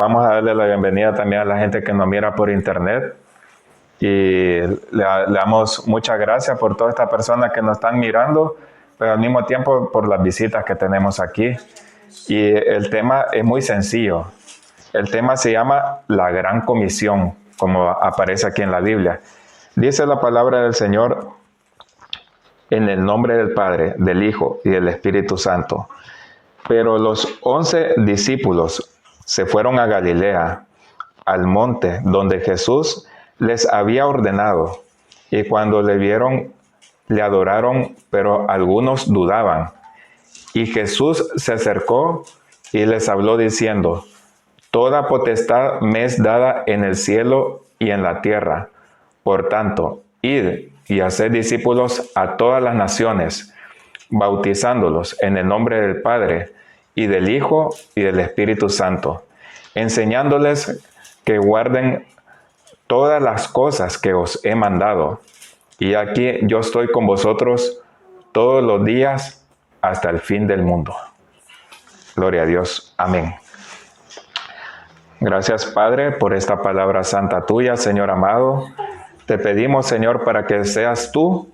Vamos a darle la bienvenida también a la gente que nos mira por internet y le damos muchas gracias por todas estas personas que nos están mirando, pero al mismo tiempo por las visitas que tenemos aquí. Y el tema es muy sencillo. El tema se llama la Gran Comisión, como aparece aquí en la Biblia. Dice la palabra del Señor: en el nombre del Padre, del Hijo y del Espíritu Santo. Pero los 11 discípulos se fueron a Galilea, al monte donde Jesús les había ordenado, y cuando le vieron, le adoraron, pero algunos dudaban. Y Jesús se acercó y les habló diciendo: toda potestad me es dada en el cielo y en la tierra. Por tanto, id y haced discípulos a todas las naciones, bautizándolos en el nombre del Padre, y del Hijo, y del Espíritu Santo, enseñándoles que guarden todas las cosas que os he mandado. Y aquí yo estoy con vosotros todos los días hasta el fin del mundo. Gloria a Dios. Amén. Gracias, Padre, por esta palabra santa tuya, Señor amado. Te pedimos, Señor, para que seas tú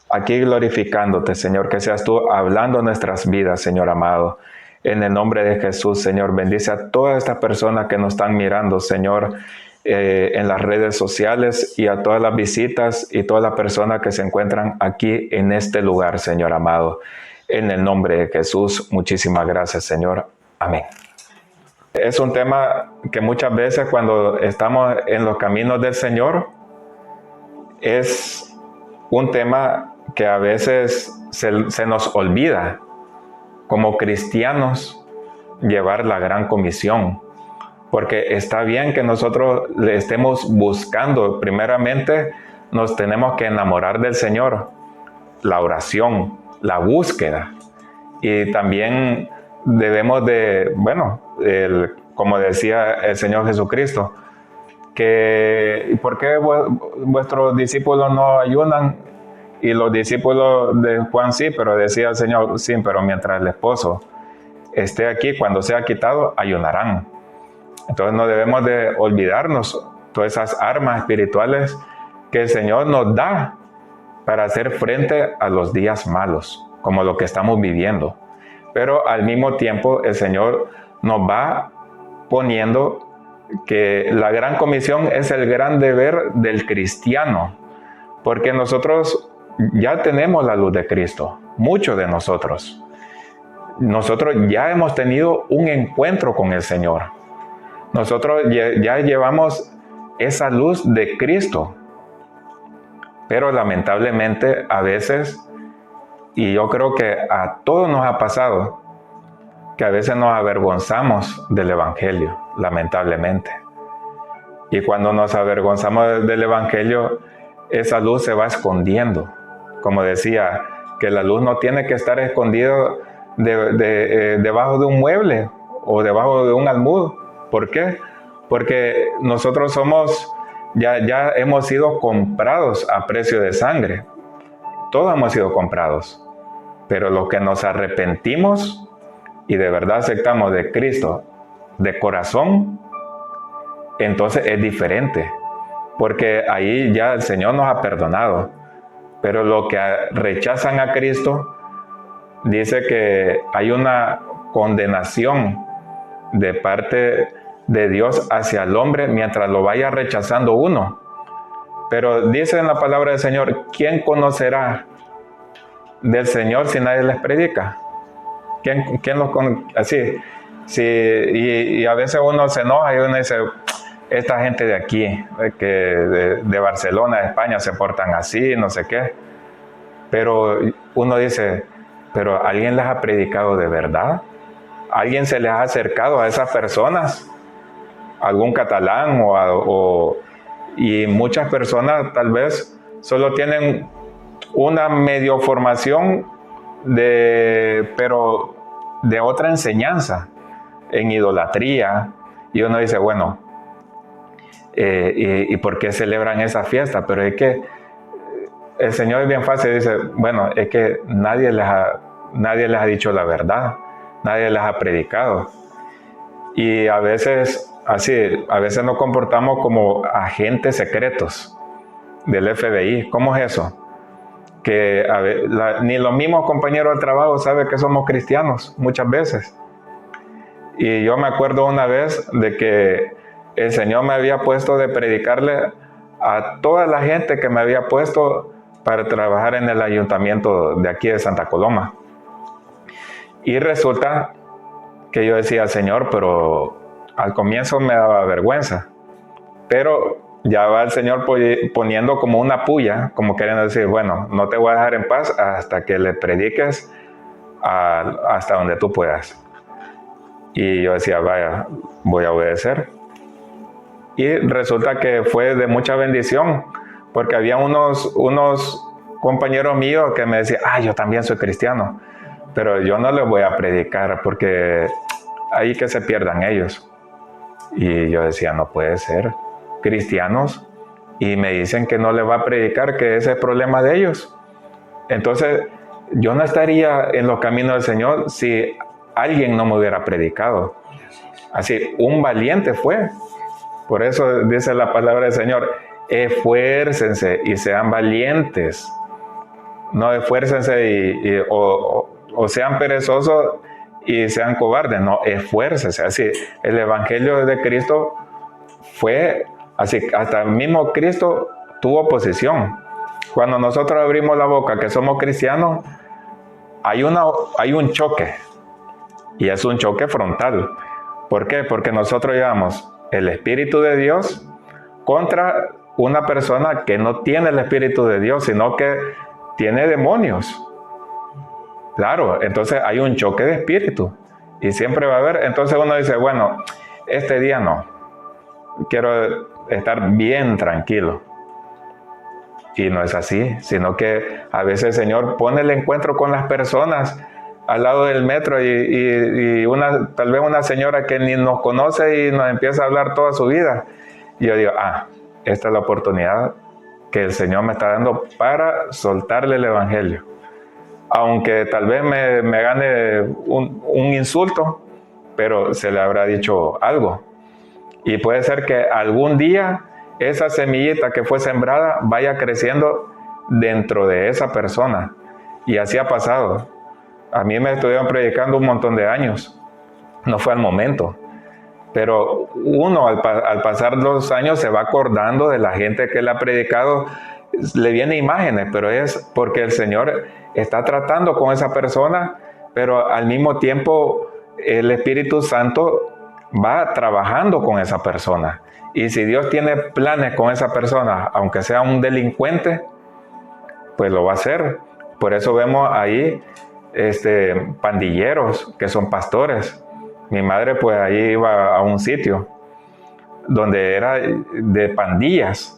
aquí glorificándote, Señor, que seas tú hablando nuestras vidas, Señor amado. En el nombre de Jesús, Señor, bendice a todas estas personas que nos están mirando, Señor, en las redes sociales, y a todas las visitas y todas las personas que se encuentran aquí en este lugar, Señor amado. En el nombre de Jesús, muchísimas gracias, Señor. Amén. Es un tema que muchas veces cuando estamos en los caminos del Señor, es un tema que a veces se nos olvida como cristianos llevar la gran comisión, porque está bien que nosotros le estemos buscando. Primeramente nos tenemos que enamorar del Señor, la oración, la búsqueda, y también debemos de, como decía el Señor Jesucristo, que ¿por qué vuestros discípulos no ayunan? Y los discípulos de Juan sí, pero decía el Señor: sí, pero mientras el esposo esté aquí, cuando sea quitado, ayunarán. Entonces no debemos de olvidarnos todas esas armas espirituales que el Señor nos da para hacer frente a los días malos, como lo que estamos viviendo. Pero al mismo tiempo el Señor nos va poniendo que la gran comisión es el gran deber del cristiano, porque nosotros ya tenemos la luz de Cristo, muchos de nosotros. Nosotros ya hemos tenido un encuentro con el Señor. Nosotros ya llevamos esa luz de Cristo. Pero lamentablemente a veces, y yo creo que a todos nos ha pasado, que a veces nos avergonzamos del Evangelio, lamentablemente. Y cuando nos avergonzamos del Evangelio, esa luz se va escondiendo. Como decía, que la luz no tiene que estar escondida debajo de un mueble o debajo de un almud. ¿Por qué? Porque nosotros ya hemos sido comprados a precio de sangre. Todos hemos sido comprados. Pero los que nos arrepentimos y de verdad aceptamos de Cristo de corazón, entonces es diferente, porque ahí ya el Señor nos ha perdonado. Pero los que rechazan a Cristo, dice que hay una condenación de parte de Dios hacia el hombre mientras lo vaya rechazando uno. Pero dice en la palabra del Señor: ¿quién conocerá del Señor si nadie les predica? ¿Quién los conoce? Así. Sí, y a veces uno se enoja y uno dice: esta gente de aquí, que de Barcelona, de España, se portan así, no sé qué. Pero uno dice: ¿pero alguien les ha predicado de verdad? ¿Alguien se les ha acercado a esas personas? ¿Algún catalán? Y muchas personas tal vez solo tienen una medio formación pero de otra enseñanza, en idolatría. Y uno dice: bueno, ¿y por qué celebran esa fiesta? Pero es que el Señor es bien fácil, dice: bueno, es que nadie les ha dicho la verdad, nadie les ha predicado. Y a veces así, a veces nos comportamos como agentes secretos del FBI. ¿Cómo es eso? Que ni los mismos compañeros de trabajo saben que somos cristianos muchas veces. Y yo me acuerdo una vez de que el Señor me había puesto de predicarle a toda la gente que me había puesto para trabajar en el ayuntamiento de aquí de Santa Coloma. Y resulta que yo decía, Señor, pero al comienzo me daba vergüenza, pero ya va el Señor poniendo como una puya, como queriendo decir, bueno, no te voy a dejar en paz hasta que le prediques hasta donde tú puedas. Y yo decía, vaya, voy a obedecer. Y resulta que fue de mucha bendición, porque había unos compañeros míos que me decían, yo también soy cristiano, pero yo no les voy a predicar porque ahí que se pierdan ellos. Y yo decía, no puede ser, cristianos, y me dicen que no les va a predicar, que ese es el problema de ellos. Entonces, yo no estaría en los caminos del Señor si alguien no me hubiera predicado. Así, un valiente fue. Por eso dice la palabra del Señor, esfuércense y sean valientes. No esfuércense o sean perezosos y sean cobardes. No, esfuércense. Así, el Evangelio de Cristo fue así, hasta el mismo Cristo tuvo oposición. Cuando nosotros abrimos la boca que somos cristianos, hay un choque, y es un choque frontal. ¿Por qué? Porque nosotros llevamos el Espíritu de Dios contra una persona que no tiene el Espíritu de Dios, sino que tiene demonios. Claro, entonces hay un choque de espíritu y siempre va a haber. Entonces uno dice, bueno, este día no, quiero estar bien tranquilo. Y no es así, sino que a veces el Señor pone el encuentro con las personas al lado del metro y tal vez una señora que ni nos conoce y nos empieza a hablar toda su vida. Y yo digo, esta es la oportunidad que el Señor me está dando para soltarle el Evangelio. Aunque tal vez me gane un insulto, pero se le habrá dicho algo. Y puede ser que algún día esa semillita que fue sembrada vaya creciendo dentro de esa persona. Y así ha pasado. A mí me estuvieron predicando un montón de años. No fue al momento. Pero uno al pasar los años se va acordando de la gente que le ha predicado. Le vienen imágenes, pero es porque el Señor está tratando con esa persona, pero al mismo tiempo el Espíritu Santo va trabajando con esa persona. Y si Dios tiene planes con esa persona, aunque sea un delincuente, pues lo va a hacer. Por eso vemos ahí pandilleros que son pastores. Mi madre pues ahí iba a un sitio donde era de pandillas.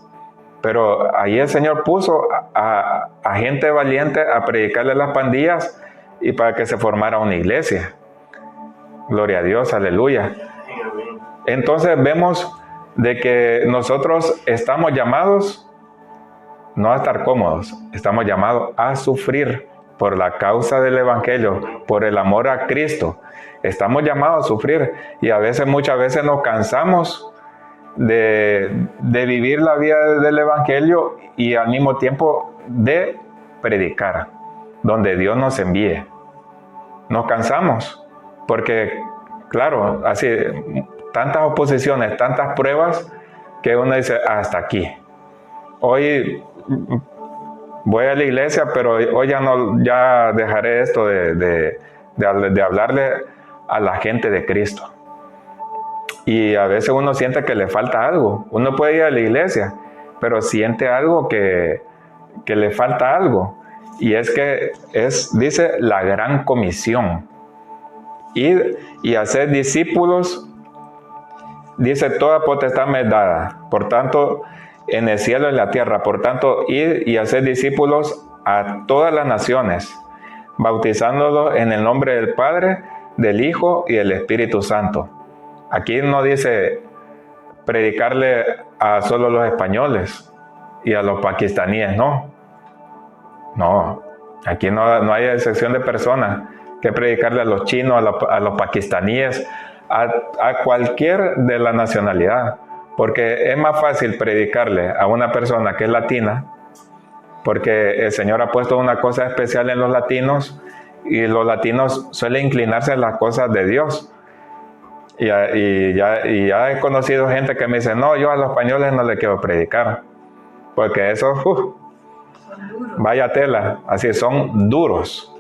Pero ahí el Señor puso a gente valiente a predicarle a las pandillas y para que se formara una iglesia. Gloria a Dios, aleluya. Entonces vemos de que nosotros estamos llamados no a estar cómodos, estamos llamados a sufrir por la causa del Evangelio, por el amor a Cristo. Estamos llamados a sufrir y muchas veces nos cansamos de vivir la vida del Evangelio y al mismo tiempo de predicar donde Dios nos envíe. Nos cansamos porque, claro, así tantas oposiciones, tantas pruebas que uno dice, hasta aquí. Hoy voy a la iglesia, pero hoy ya dejaré esto de hablarle a la gente de Cristo. Y a veces uno siente que le falta algo. Uno puede ir a la iglesia, pero siente algo que le falta algo. Y es que dice la gran comisión. Ir y hacer discípulos, dice, toda potestad me es dada. Por tanto, en el cielo y en la tierra. Por tanto, ir y hacer discípulos a todas las naciones, bautizándolos en el nombre del Padre, del Hijo y del Espíritu Santo. Aquí no dice predicarle a solo los españoles y a los pakistaníes, no. No, aquí no hay excepción de personas que predicarle a los chinos, a los pakistaníes, a cualquier de la nacionalidad, porque es más fácil predicarle a una persona que es latina, porque el Señor ha puesto una cosa especial en los latinos, y los latinos suelen inclinarse en las cosas de Dios. Y ya he conocido gente que me dice, no, yo a los españoles no les quiero predicar, porque eso, vaya tela, así son duros,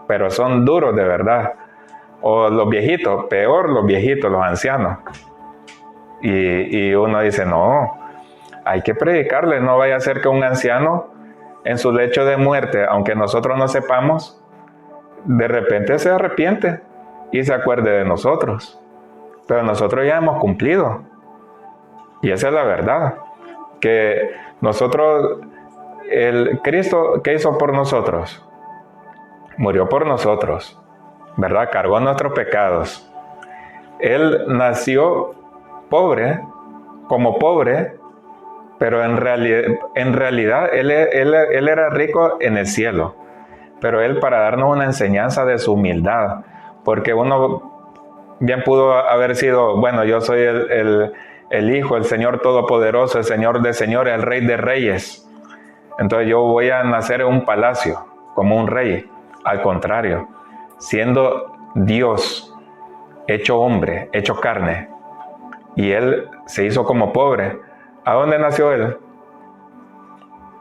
pero son duros de verdad. O los viejitos, peor los viejitos, los ancianos. Y uno dice, no, hay que predicarle, no vaya a ser que un anciano en su lecho de muerte, aunque nosotros no sepamos, de repente se arrepiente y se acuerde de nosotros. Pero nosotros ya hemos cumplido. Y esa es la verdad. Que nosotros, el Cristo, ¿qué hizo por nosotros? Murió por nosotros, ¿verdad? Cargó nuestros pecados. Él nació pobre, como pobre, pero en realidad él era rico en el cielo. Pero Él para darnos una enseñanza de su humildad, porque uno bien pudo haber sido, bueno, yo soy el Hijo, el Señor Todopoderoso, el Señor de señores, el Rey de reyes. Entonces yo voy a nacer en un palacio, como un rey. Al contrario, siendo Dios, hecho hombre, hecho carne, y Él se hizo como pobre. ¿A dónde nació Él?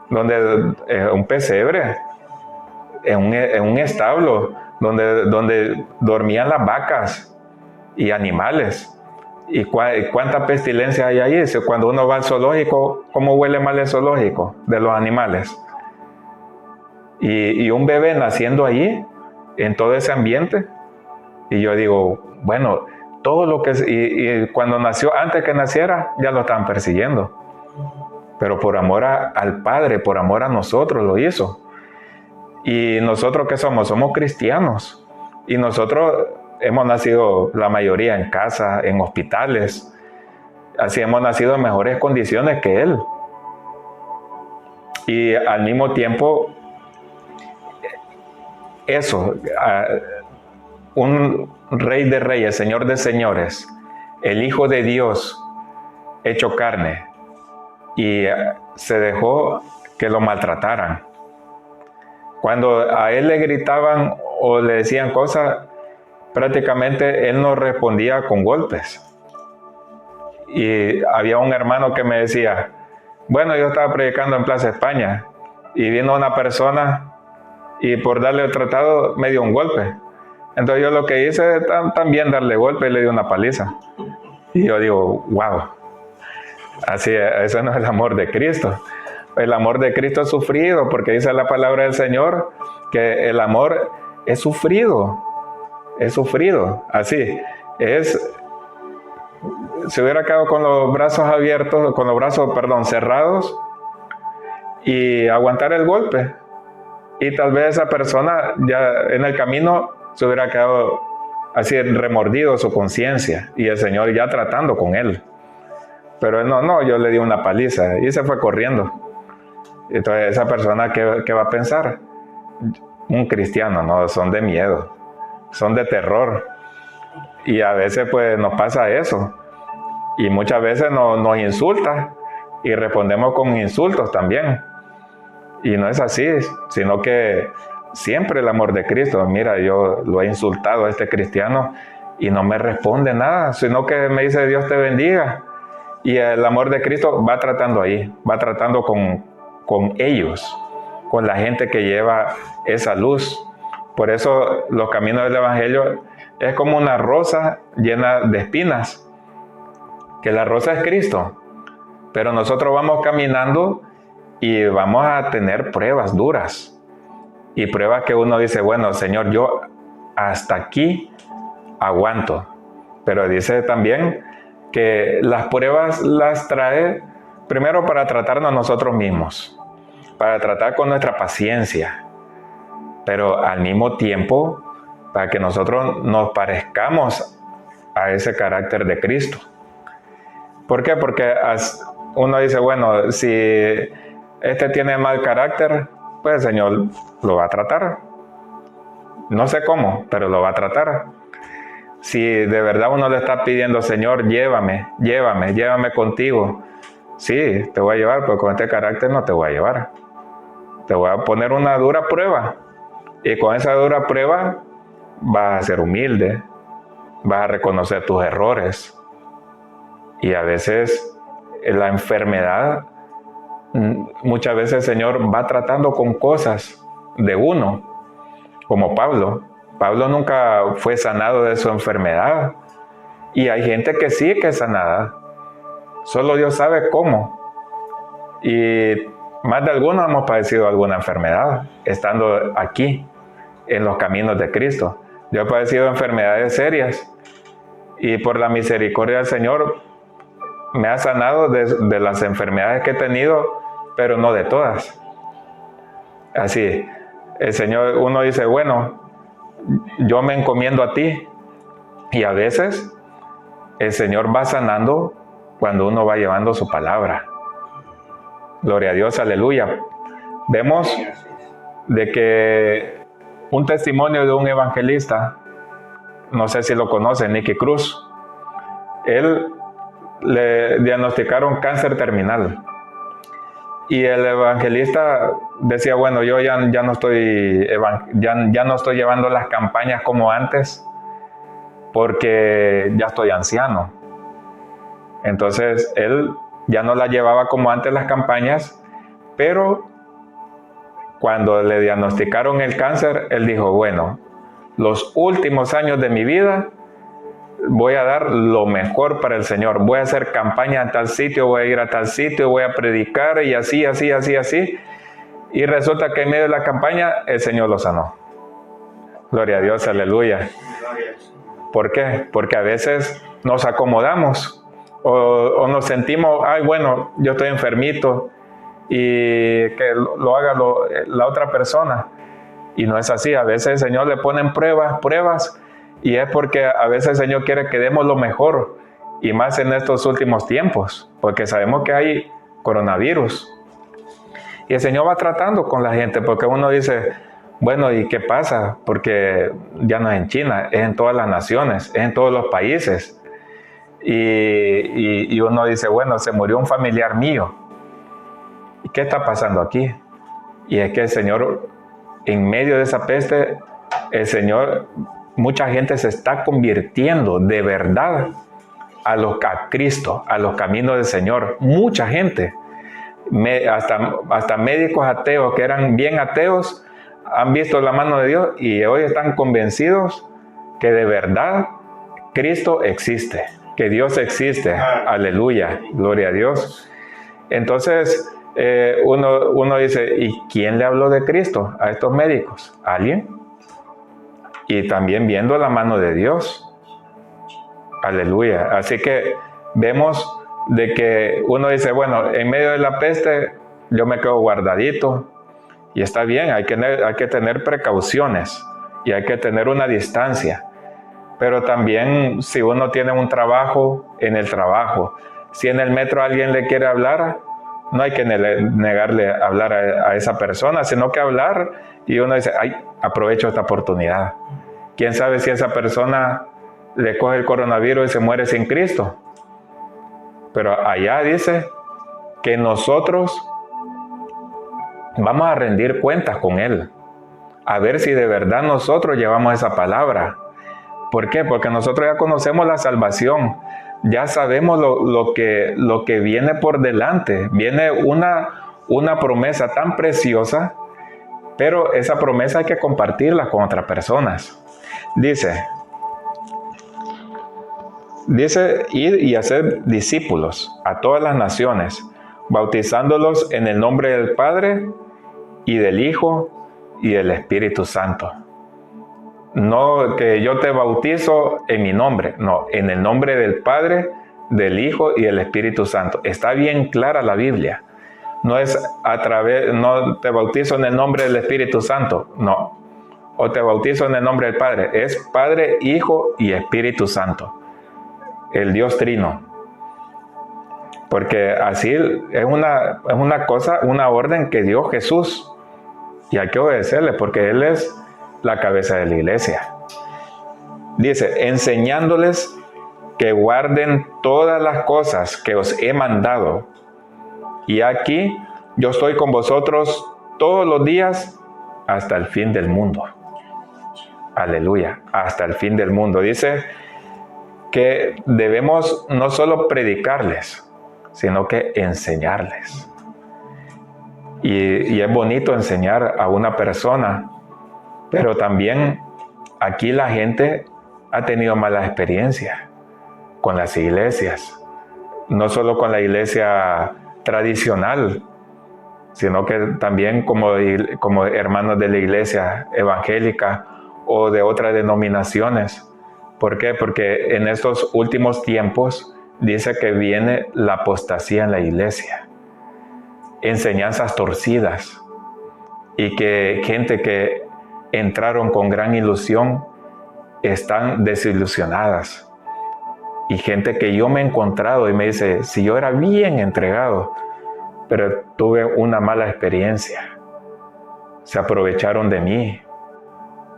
Donde un pesebre, en un establo donde dormían las vacas y animales. ¿Y cuánta pestilencia hay ahí? Cuando uno va al zoológico, ¿cómo huele mal el zoológico de los animales? Y un bebé naciendo allí, en todo ese ambiente. Y yo digo, bueno, todo lo que... Y cuando nació, antes que naciera, ya lo estaban persiguiendo. Pero por amor al Padre, por amor a nosotros lo hizo. Y nosotros, ¿qué somos? Somos cristianos. Y nosotros hemos nacido, la mayoría, en casa, en hospitales. Así hemos nacido en mejores condiciones que Él. Y al mismo tiempo, eso, un Rey de reyes, Señor de señores, el Hijo de Dios, hecho carne, y se dejó que lo maltrataran. Cuando a Él le gritaban o le decían cosas, prácticamente Él no respondía con golpes. Y había un hermano que me decía, bueno, yo estaba predicando en Plaza España y vino una persona y por darle el tratado me dio un golpe. Entonces yo lo que hice también darle golpe y le di una paliza. Y yo digo, wow, así, eso no es el amor de Cristo. El amor de Cristo es sufrido, porque dice la palabra del Señor que el amor es sufrido, así, se hubiera quedado con los brazos abiertos, con los brazos, cerrados y aguantar el golpe. Y tal vez esa persona ya en el camino se hubiera quedado así remordido su conciencia y el Señor ya tratando con él. Pero él no, yo le di una paliza y se fue corriendo. Entonces esa persona, ¿qué va a pensar? Un cristiano, no, son de miedo, son de terror. Y a veces pues nos pasa eso. Y muchas veces nos insulta y respondemos con insultos también. Y no es así, sino que siempre el amor de Cristo. Mira, yo lo he insultado a este cristiano y no me responde nada, sino que me dice Dios te bendiga. Y el amor de Cristo va tratando ahí, va tratando con ellos, con la gente que lleva esa luz. Por eso los caminos del Evangelio es como una rosa llena de espinas, que la rosa es Cristo, pero nosotros vamos caminando y vamos a tener pruebas duras, y pruebas que uno dice, bueno, Señor, yo hasta aquí aguanto. Pero dice también que las pruebas las trae primero para tratarnos nosotros mismos, para tratar con nuestra paciencia, pero al mismo tiempo para que nosotros nos parezcamos a ese carácter de Cristo. ¿Por qué? Porque uno dice, bueno, si este tiene mal carácter, pues el Señor lo va a tratar. No sé cómo, pero lo va a tratar. Si de verdad uno le está pidiendo, Señor, llévame contigo. Sí, te voy a llevar, pero con este carácter no te voy a llevar. Te voy a poner una dura prueba. Y con esa dura prueba vas a ser humilde, vas a reconocer tus errores. Y a veces la enfermedad, muchas veces el Señor va tratando con cosas de uno, como Pablo. Pablo nunca fue sanado de su enfermedad. Y hay gente que sí que es sanada. Solo Dios sabe cómo. Y más de algunos hemos padecido alguna enfermedad estando aquí, en los caminos de Cristo. Yo he padecido enfermedades serias y por la misericordia del Señor me ha sanado de las enfermedades que he tenido, pero no de todas. Así, el Señor, uno dice, bueno, yo me encomiendo a ti, y a veces el Señor va sanando cuando uno va llevando su palabra. Gloria a Dios, aleluya. Vemos de que un testimonio de un evangelista, no sé si lo conocen, Nicky Cruz, él le diagnosticaron cáncer terminal. Y el evangelista decía, bueno, yo ya no estoy llevando las campañas como antes porque ya estoy anciano. Entonces él ya no las llevaba como antes las campañas, pero cuando le diagnosticaron el cáncer, él dijo, bueno, los últimos años de mi vida voy a dar lo mejor para el Señor. Voy a hacer campaña en tal sitio, voy a ir a tal sitio, voy a predicar y así. Y resulta que en medio de la campaña el Señor lo sanó. Gloria a Dios, aleluya. ¿Por qué? Porque a veces nos acomodamos o nos sentimos, ay, bueno, yo estoy enfermito y que lo haga la otra persona. Y no es así. A veces el Señor le ponen pruebas. Y es porque a veces el Señor quiere que demos lo mejor, y más en estos últimos tiempos, porque sabemos que hay coronavirus. Y el Señor va tratando con la gente, porque uno dice, bueno, ¿y qué pasa? Porque ya no es en China, es en todas las naciones, es en todos los países. Y uno dice, bueno, se murió un familiar mío. ¿Y qué está pasando aquí? Y es que el Señor, en medio de esa peste, el Señor... Mucha gente se está convirtiendo de verdad a Cristo, a los caminos del Señor. Mucha gente, hasta médicos ateos que eran bien ateos, han visto la mano de Dios y hoy están convencidos que de verdad Cristo existe, que Dios existe. Aleluya, gloria a Dios. Entonces uno dice, ¿y quién le habló de Cristo a estos médicos? ¿Alguien? Y también viendo la mano de Dios. Aleluya. Así que vemos de que uno dice, bueno, en medio de la peste yo me quedo guardadito. Y está bien, hay que tener precauciones y hay que tener una distancia. Pero también si uno tiene un trabajo, en el trabajo. Si en el metro alguien le quiere hablar, no hay que negarle hablar a esa persona, sino que hablar, y uno dice, ay, aprovecho esta oportunidad. ¿Quién sabe si esa persona le coge el coronavirus y se muere sin Cristo? Pero allá dice que nosotros vamos a rendir cuentas con Él, a ver si de verdad nosotros llevamos esa palabra. ¿Por qué? Porque nosotros ya conocemos la salvación, ya sabemos lo que viene por delante. Viene una promesa tan preciosa, pero esa promesa hay que compartirla con otras personas. Dice, ir y hacer discípulos a todas las naciones, bautizándolos en el nombre del Padre y del Hijo y del Espíritu Santo. No que yo te bautizo en mi nombre, no, en el nombre del Padre, del Hijo y del Espíritu Santo. Está bien clara la Biblia. No es no te bautizo en el nombre del Espíritu Santo, no. O te bautizo en el nombre del Padre. Es Padre, Hijo y Espíritu Santo. El Dios Trino. Porque así es una cosa, una orden que dio Jesús. Y hay que obedecerle porque Él es la cabeza de la iglesia. Dice, enseñándoles que guarden todas las cosas que os he mandado. Y aquí yo estoy con vosotros todos los días hasta el fin del mundo. Aleluya, hasta el fin del mundo. Dice que debemos no solo predicarles, sino que enseñarles. Y es bonito enseñar a una persona, pero también aquí la gente ha tenido malas experiencias con las iglesias, no solo con la iglesia tradicional, sino que también como hermanos de la iglesia evangélica o de otras denominaciones. ¿Por qué? Porque en estos últimos tiempos dice que viene la apostasía en la iglesia, enseñanzas torcidas, y que gente que entraron con gran ilusión están desilusionadas. Y gente que yo me he encontrado y me dice, si yo era bien entregado, pero tuve una mala experiencia, se aprovecharon de mí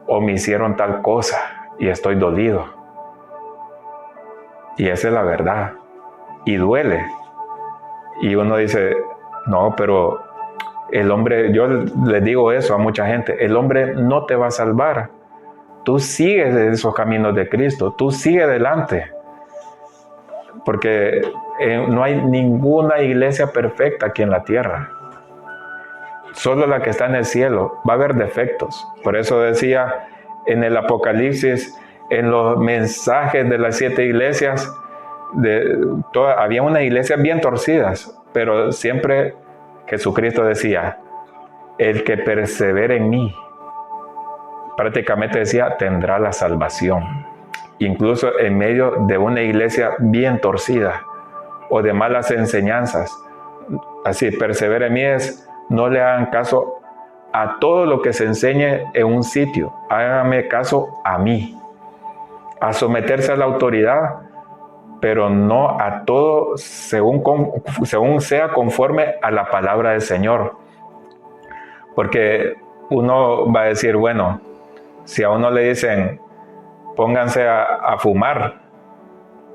o me hicieron tal cosa y estoy dolido. Y esa es la verdad. Y duele. Y uno dice, no, pero el hombre, yo le digo eso a mucha gente, el hombre no te va a salvar. Tú sigues en esos caminos de Cristo, tú sigue adelante. Porque no hay ninguna iglesia perfecta aquí en la tierra. Solo la que está en el cielo. Va a haber defectos. Por eso decía en el Apocalipsis, en los mensajes de las 7 iglesias, había unas iglesias bien torcidas, pero siempre Jesucristo decía, el que persevere en mí, prácticamente decía, tendrá la salvación. Incluso en medio de una iglesia bien torcida o de malas enseñanzas. Así, persevera en mí es, no le hagan caso a todo lo que se enseñe en un sitio. Háganme caso a mí. A someterse a la autoridad, pero no a todo según sea conforme a la palabra del Señor. Porque uno va a decir, bueno, si a uno le dicen, pónganse a fumar,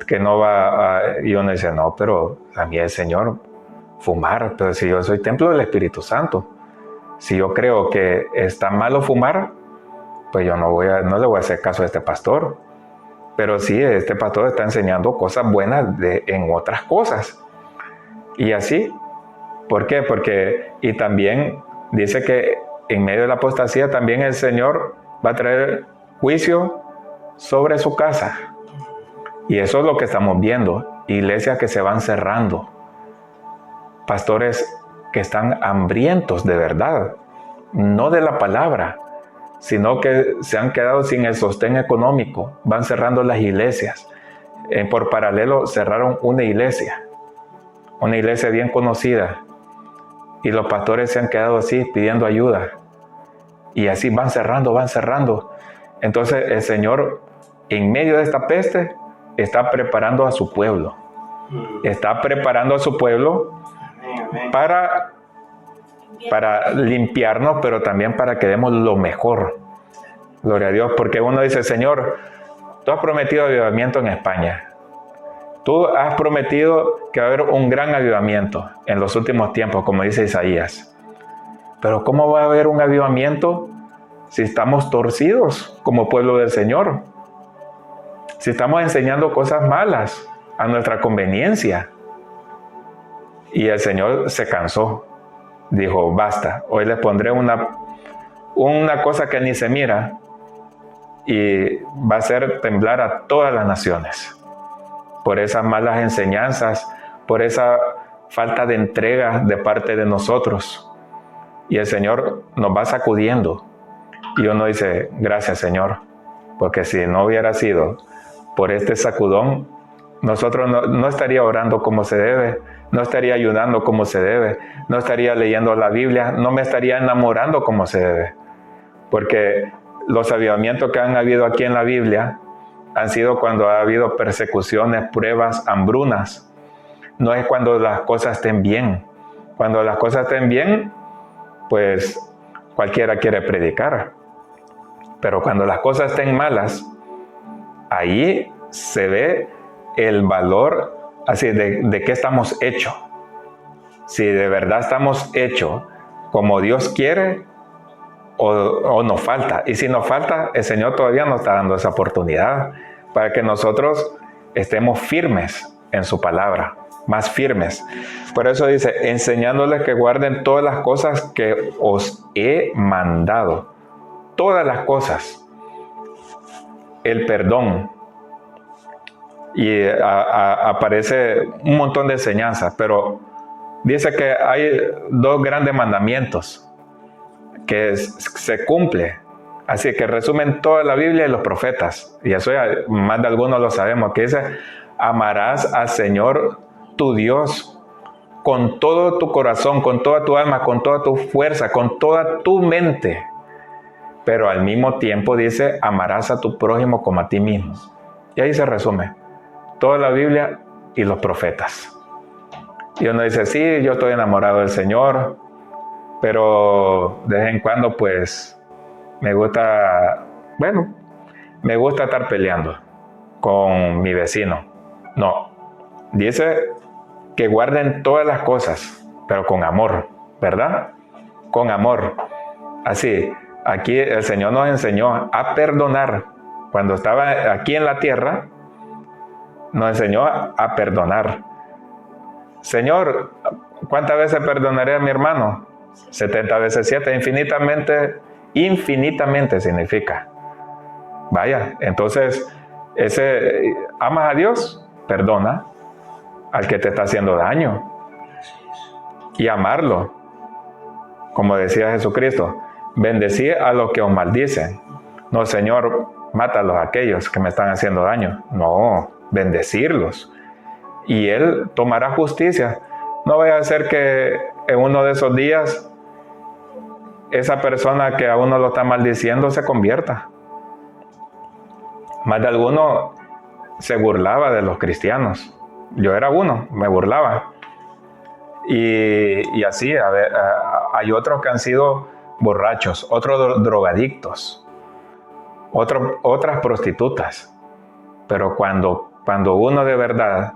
que no va a... Y uno dice, no, pero a mí el Señor, fumar, pero si yo soy templo del Espíritu Santo, si yo creo que está malo fumar, pues yo no le voy a hacer caso a este pastor. Pero sí, este pastor está enseñando cosas buenas en otras cosas. Y así, ¿por qué? Porque, y también dice que en medio de la apostasía también el Señor va a traer juicio sobre su casa. Y eso es lo que estamos viendo. Iglesias que se van cerrando. Pastores que están hambrientos de verdad. No de la palabra, sino que se han quedado sin el sostén económico. Van cerrando las iglesias. Por paralelo cerraron una iglesia bien conocida. Y los pastores se han quedado así pidiendo ayuda. Y así van cerrando. Entonces el Señor, en medio de esta peste, está preparando a su pueblo. Está preparando a su pueblo para limpiarnos, pero también para que demos lo mejor. Gloria a Dios, porque uno dice, Señor, tú has prometido avivamiento en España. Tú has prometido que va a haber un gran avivamiento en los últimos tiempos, como dice Isaías. Pero ¿cómo va a haber un avivamiento si estamos torcidos como pueblo del Señor? Si estamos enseñando cosas malas a nuestra conveniencia. Y el Señor se cansó. Dijo, basta, hoy les pondré una cosa que ni se mira y va a hacer temblar a todas las naciones. Por esas malas enseñanzas, por esa falta de entrega de parte de nosotros. Y el Señor nos va sacudiendo. Y uno dice, gracias Señor, porque si no hubiera sido por este sacudón, nosotros no estaría orando como se debe, no estaría ayudando como se debe, no estaría leyendo la Biblia, no me estaría enamorando como se debe. Porque los avivamientos que han habido aquí en la Biblia han sido cuando ha habido persecuciones, pruebas, hambrunas. No es cuando las cosas estén bien. Cuando las cosas estén bien, pues cualquiera quiere predicar. Pero cuando las cosas estén malas, ahí se ve el valor así de qué estamos hechos. Si de verdad estamos hechos como Dios quiere o nos falta. Y si nos falta, el Señor todavía nos está dando esa oportunidad para que nosotros estemos firmes en su palabra, más firmes. Por eso dice, enseñándoles que guarden todas las cosas que os he mandado. Todas las cosas. El perdón. Y aparece un montón de enseñanzas, pero dice que hay dos grandes mandamientos que se cumple. Así que resumen toda la Biblia y los profetas. Y eso ya más de algunos lo sabemos, que dice, amarás al Señor tu Dios con todo tu corazón, con toda tu alma, con toda tu fuerza, con toda tu mente. Pero al mismo tiempo dice, amarás a tu prójimo como a ti mismo. Y ahí se resume toda la Biblia y los profetas. Y uno dice, sí, yo estoy enamorado del Señor, pero de vez en cuando pues me gusta estar peleando con mi vecino. No, dice que guarden todas las cosas, pero con amor, ¿verdad? Con amor. Así, aquí el Señor nos enseñó a perdonar. Cuando estaba aquí en la tierra, nos enseñó a perdonar. Señor, ¿cuántas veces perdonaré a mi hermano? 70 veces 7, infinitamente significa. Vaya, entonces, amas a Dios, perdona al que te está haciendo daño. Y amarlo, como decía Jesucristo, bendecid a los que os maldicen. No, Señor, mátalos a aquellos que me están haciendo daño. No, bendecirlos. Y Él tomará justicia. No vaya a ser que en uno de esos días esa persona que a uno lo está maldiciendo se convierta. Más de alguno se burlaba de los cristianos. Yo era uno, me burlaba. Y así, hay otros que han sido borrachos, otros drogadictos, otras prostitutas. Pero cuando uno de verdad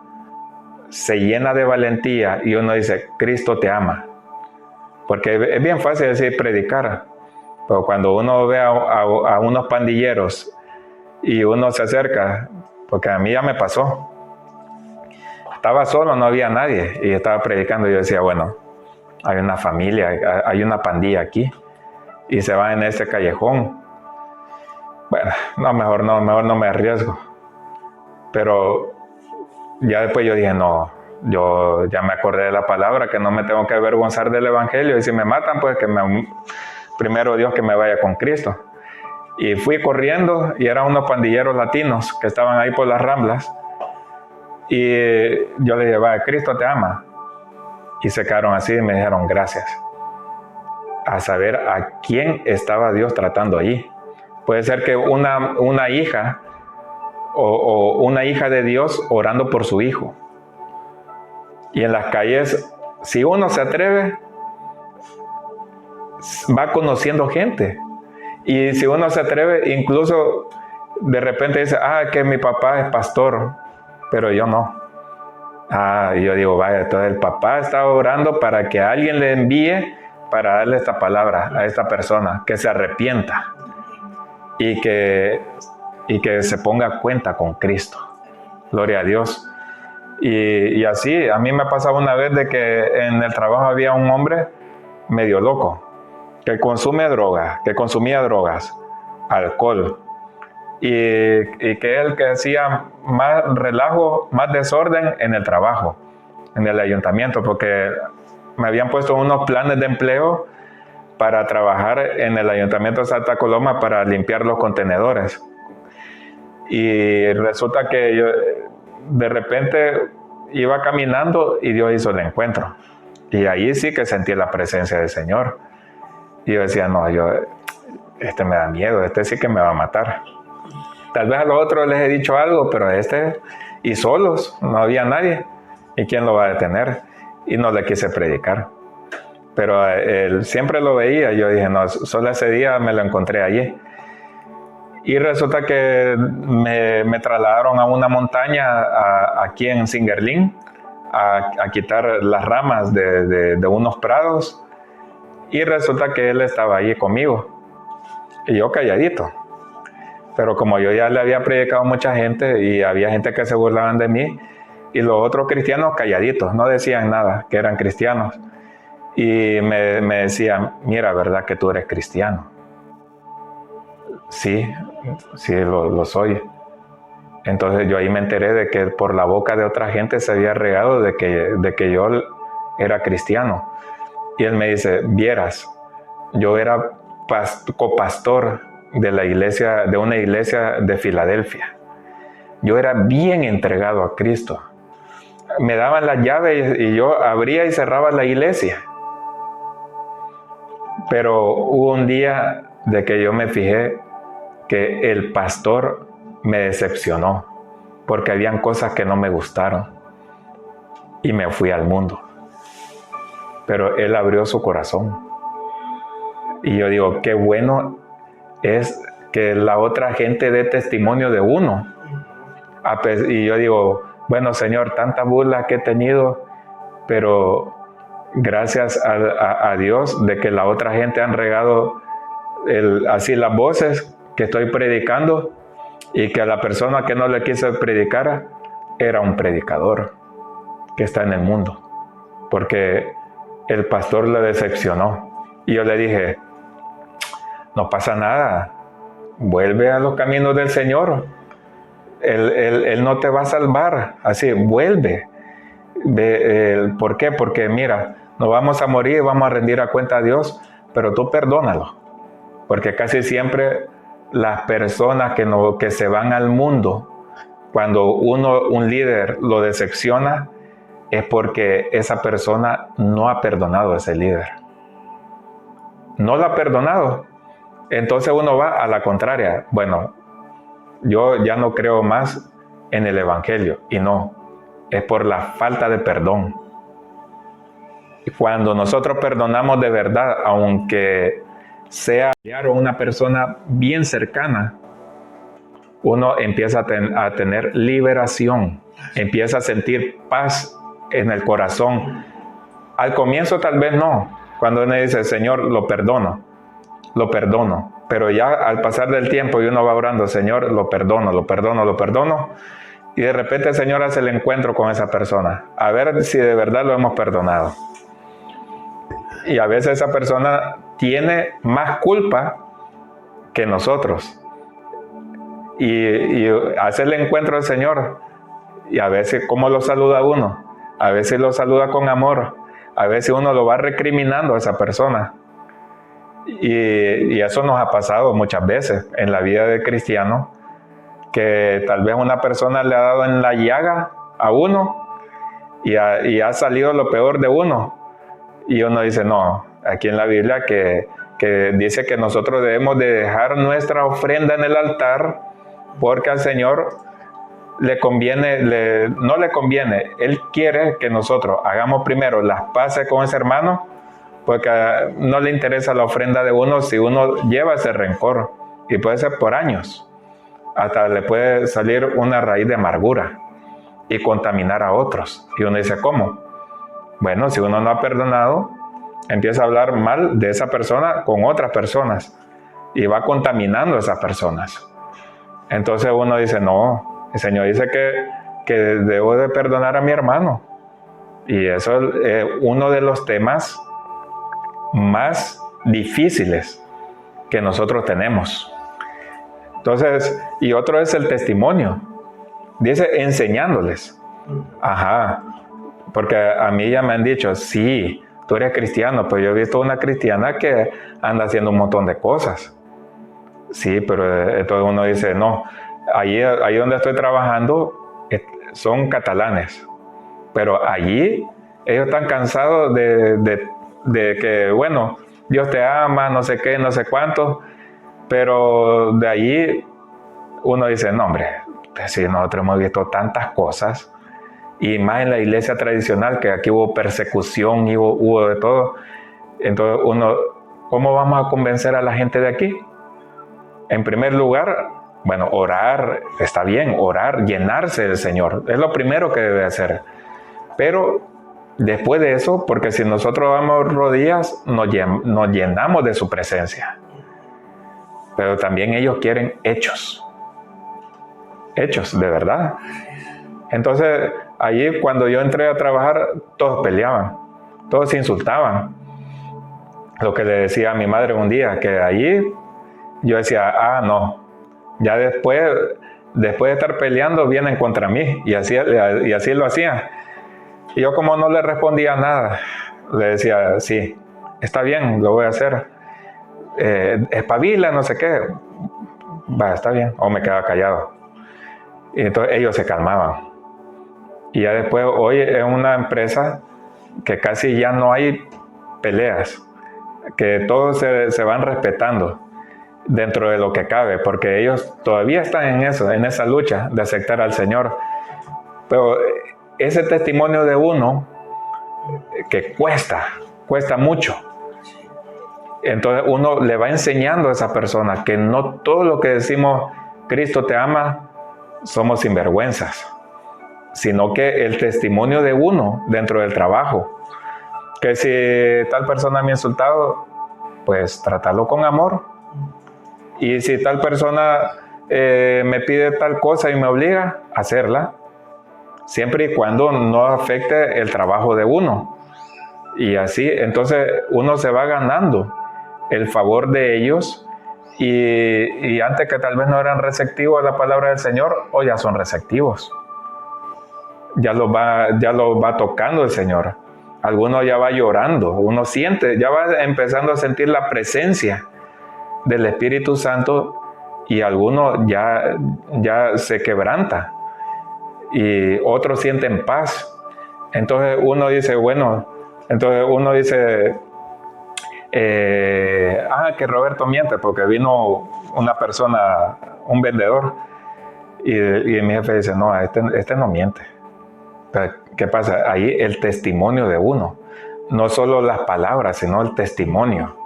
se llena de valentía y uno dice, Cristo te ama. Porque es bien fácil decir predicar, pero cuando uno ve a unos pandilleros y uno se acerca, porque a mí ya me pasó. Estaba solo, no había nadie y estaba predicando y yo decía, bueno, hay una familia, hay una pandilla aquí y se va en ese callejón. Bueno, mejor no me arriesgo. Pero ya después yo dije, no, yo ya me acordé de la palabra, que no me tengo que avergonzar del evangelio, y si me matan, pues primero Dios que me vaya con Cristo. Y fui corriendo y eran unos pandilleros latinos que estaban ahí por las Ramblas, y yo les dije, vaya, Cristo te ama. Y se quedaron así y me dijeron, gracias. A saber a quién estaba Dios tratando allí. Puede ser que una hija o una hija de Dios orando por su hijo. Y en las calles, si uno se atreve, va conociendo gente. Y si uno se atreve, incluso de repente dice, que mi papá es pastor, pero yo no. Y yo digo, vaya, entonces el papá está orando para que alguien le envíe para darle esta palabra a esta persona, que se arrepienta y que se ponga a cuenta con Cristo. Gloria a Dios. Y así, a mí me pasaba una vez de que en el trabajo había un hombre medio loco, que consumía drogas, alcohol, y que él que hacía más relajo, más desorden en el trabajo, en el ayuntamiento, porque me habían puesto unos planes de empleo para trabajar en el ayuntamiento de Santa Coloma para limpiar los contenedores. Y resulta que yo de repente iba caminando y Dios hizo el encuentro. Y ahí sí que sentí la presencia del Señor. Y yo decía, no, este me da miedo, este sí que me va a matar. Tal vez a los otros les he dicho algo, pero y solos, no había nadie. ¿Y quién lo va a detener? Y no le quise predicar. Pero él siempre lo veía. Yo dije, no, solo ese día me lo encontré allí. Y resulta que me trasladaron a una montaña aquí en Singerlín a quitar las ramas de unos prados. Y resulta que él estaba ahí conmigo. Y yo calladito. Pero como yo ya le había predicado a mucha gente y había gente que se burlaban de mí, y los otros cristianos calladitos, no decían nada, que eran cristianos. Y me decían, mira, ¿verdad que tú eres cristiano? Sí, sí, lo soy. Entonces yo ahí me enteré de que por la boca de otra gente se había regado de que yo era cristiano. Y él me dice, vieras, yo era copastor de una iglesia de Filadelfia. Yo era bien entregado a Cristo. Me daban las llaves y yo abría y cerraba la iglesia. Pero hubo un día de que yo me fijé que el pastor me decepcionó porque habían cosas que no me gustaron y me fui al mundo. Pero él abrió su corazón. Y yo digo, qué bueno es que la otra gente dé testimonio de uno. Y yo digo, bueno, Señor, tanta burla que he tenido, pero gracias a Dios de que la otra gente han regado así las voces que estoy predicando, y que a la persona que no le quiso predicar era un predicador que está en el mundo, porque el pastor le decepcionó. Y yo le dije, no pasa nada, vuelve a los caminos del Señor. Él no te va a salvar, así, vuelve. ¿Por qué? Porque mira, nos vamos a morir, vamos a rendir a cuenta a Dios, pero tú perdónalo. Porque casi siempre las personas que se van al mundo, cuando un líder lo decepciona, es porque esa persona no ha perdonado a ese líder. No lo ha perdonado. Entonces uno va a la contraria. Bueno, yo ya no creo más en el Evangelio. Y no, es por la falta de perdón. Y cuando nosotros perdonamos de verdad, aunque sea una persona bien cercana, uno empieza a tener liberación, empieza a sentir paz en el corazón. Al comienzo tal vez no, cuando uno dice, Señor, lo perdono, pero ya al pasar del tiempo y uno va orando, Señor, lo perdono, y de repente el Señor hace el encuentro con esa persona, a ver si de verdad lo hemos perdonado. Y a veces esa persona tiene más culpa que nosotros. Y hace el encuentro del Señor. Y a veces, ¿cómo lo saluda uno? A veces lo saluda con amor. A veces uno lo va recriminando a esa persona. Y eso nos ha pasado muchas veces en la vida de cristiano, que tal vez una persona le ha dado en la llaga a uno y ha salido lo peor de uno. Y uno dice, no, aquí en la Biblia que dice que nosotros debemos de dejar nuestra ofrenda en el altar, porque al Señor no le conviene. Él quiere que nosotros hagamos primero las paces con ese hermano, porque no le interesa la ofrenda de uno si uno lleva ese rencor, y puede ser por años. Hasta le puede salir una raíz de amargura y contaminar a otros. Y uno dice, ¿cómo? Bueno, si uno no ha perdonado, empieza a hablar mal de esa persona con otras personas y va contaminando a esas personas. Entonces uno dice, no, el Señor dice que debo de perdonar a mi hermano. Y eso es uno de los temas más difíciles que nosotros tenemos. Entonces, y otro es el testimonio. Dice, enseñándoles. Ajá. Porque a mí ya me han dicho, sí, tú eres cristiano, pero yo he visto una cristiana que anda haciendo un montón de cosas. Sí, pero entonces uno dice, no, ahí donde estoy trabajando son catalanes, pero allí ellos están cansados de que, bueno, Dios te ama, no sé qué, no sé cuánto, pero de allí uno dice, no, hombre, si nosotros hemos visto tantas cosas, y más en la iglesia tradicional, que aquí hubo persecución y hubo de todo. Entonces ¿cómo vamos a convencer a la gente de aquí? En primer lugar, bueno, orar, está bien, orar, llenarse del Señor, es lo primero que debe hacer. Pero después de eso, porque si nosotros damos rodillas, nos llenamos de su presencia. Pero también ellos quieren hechos de verdad. Entonces, allí cuando yo entré a trabajar, todos peleaban, todos se insultaban. Lo que le decía a mi madre un día, que allí yo decía, no, ya después de estar peleando vienen contra mí, y así lo hacían. Y yo, como no le respondía nada, le decía, sí, está bien, lo voy a hacer, espabila, no sé qué, va, está bien, o me quedaba callado. Y entonces ellos se calmaban. Y ya después, hoy es una empresa que casi ya no hay peleas, que todos se van respetando dentro de lo que cabe, porque ellos todavía están en eso, en esa lucha de aceptar al Señor. Pero ese testimonio de uno, que cuesta mucho. Entonces uno le va enseñando a esa persona que no todo lo que decimos, Cristo te ama, somos sinvergüenzas, sino que el testimonio de uno dentro del trabajo, que si tal persona me ha insultado, pues tratarlo con amor. Y si tal persona me pide tal cosa y me obliga a hacerla, siempre y cuando no afecte el trabajo de uno. Y así, entonces uno se va ganando el favor de ellos, y antes que tal vez no eran receptivos a la palabra del Señor, hoy ya son receptivos. Ya lo va tocando el Señor. Algunos ya va llorando, uno siente, ya va empezando a sentir la presencia del Espíritu Santo, y algunos ya se quebranta y otros sienten paz. Entonces uno dice, que Roberto miente, porque vino una persona, un vendedor, y mi jefe dice, no, este no miente. Pero, ¿qué pasa? Ahí el testimonio de uno, no solo las palabras, sino el testimonio.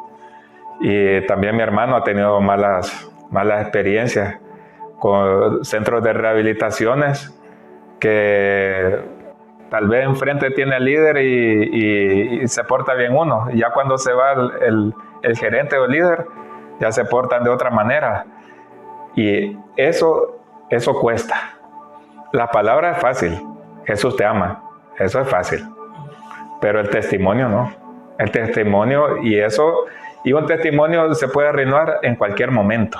Y también mi hermano ha tenido malas experiencias con centros de rehabilitaciones, que tal vez enfrente tiene el líder y se porta bien uno, y ya cuando se va el gerente o el líder, ya se portan de otra manera, y eso cuesta. La palabra es fácil, Jesús te ama, eso es fácil, pero el testimonio no. El testimonio, y un testimonio se puede arruinar en cualquier momento.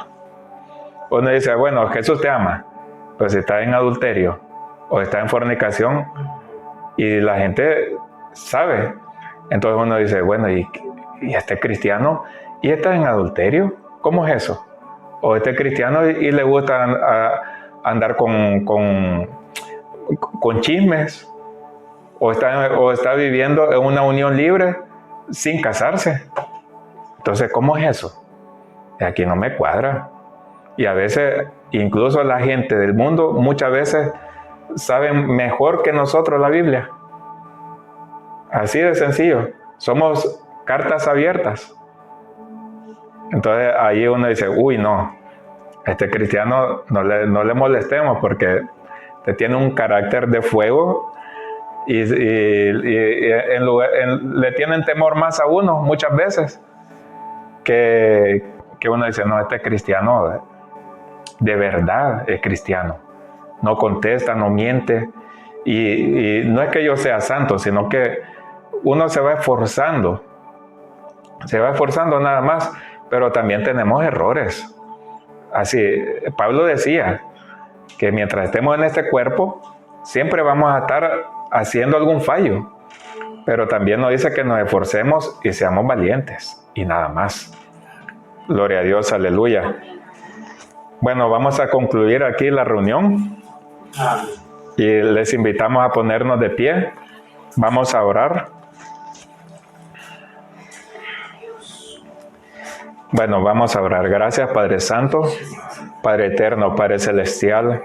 Uno dice, bueno, Jesús te ama, pero si está en adulterio o está en fornicación, y la gente sabe, entonces uno dice, bueno, y este cristiano, y está en adulterio, ¿cómo es eso? O este cristiano y le gusta andar con chismes, o está viviendo en una unión libre sin casarse. Entonces, ¿cómo es eso? Aquí no me cuadra. Y a veces, incluso la gente del mundo, muchas veces saben mejor que nosotros la Biblia. Así de sencillo. Somos cartas abiertas. Entonces ahí uno dice, uy, no, este cristiano no le molestemos, porque te tiene un carácter de fuego, y le tienen temor más a uno muchas veces, que uno dice, no, este cristiano de verdad es cristiano, no contesta, no miente, y no es que yo sea santo, sino que uno se va esforzando nada más, pero también tenemos errores. Así, Pablo decía que mientras estemos en este cuerpo, siempre vamos a estar haciendo algún fallo, pero también nos dice que nos esforcemos y seamos valientes, y nada más. Gloria a Dios, aleluya. Bueno, vamos a concluir aquí la reunión, y les invitamos a ponernos de pie. Vamos a orar. Bueno, vamos a orar. Gracias, Padre Santo, Padre Eterno, Padre Celestial.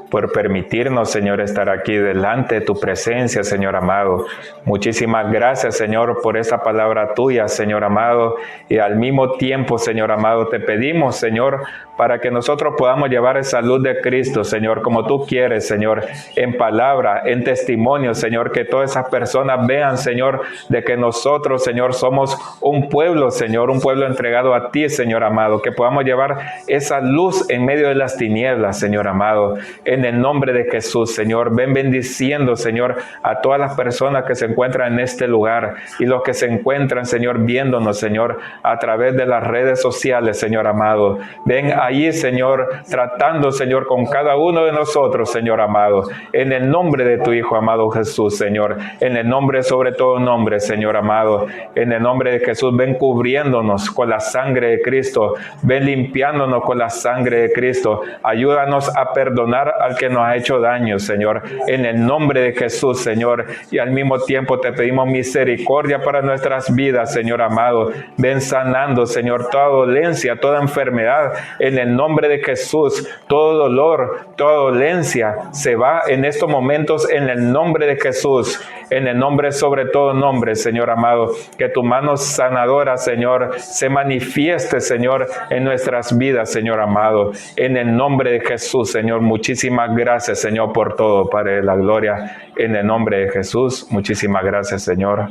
por permitirnos, Señor, estar aquí delante de tu presencia, Señor amado. Muchísimas gracias, Señor, por esta palabra tuya, Señor amado. Y al mismo tiempo, Señor amado, te pedimos, Señor, para que nosotros podamos llevar esa luz de Cristo, Señor, como tú quieres, Señor, en palabra, en testimonio, Señor, que todas esas personas vean, Señor, de que nosotros, Señor, somos un pueblo, Señor, un pueblo entregado a ti, Señor amado, que podamos llevar esa luz en medio de las tinieblas, Señor amado, en el nombre de Jesús, Señor. Ven bendiciendo, Señor, a todas las personas que se encuentran en este lugar y los que se encuentran, Señor, viéndonos, Señor, a través de las redes sociales, Señor amado. Ven allí, Señor, tratando, Señor, con cada uno de nosotros, Señor amado, en el nombre de tu Hijo amado Jesús, Señor, en el nombre sobre todo nombre, Señor amado, en el nombre de Jesús. Ven cubriéndonos con la sangre de Cristo, ven limpiándonos con la sangre de Cristo. Ayúdanos a perdonar al que nos ha hecho daño, Señor, en el nombre de Jesús, Señor. Y al mismo tiempo te pedimos misericordia para nuestras vidas, Señor amado. Ven sanando, Señor, toda dolencia, toda enfermedad, en el nombre de Jesús. Todo dolor, toda dolencia se va en estos momentos en el nombre de Jesús, en el nombre sobre todo nombre, Señor amado. Que tu mano sanadora, Señor, se manifieste, Señor, en nuestras vidas, Señor amado, en el nombre de Jesús, Señor. Muchísimas gracias, Señor, por todo, Padre de la gloria, en el nombre de Jesús. Muchísimas gracias, Señor.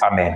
Amén.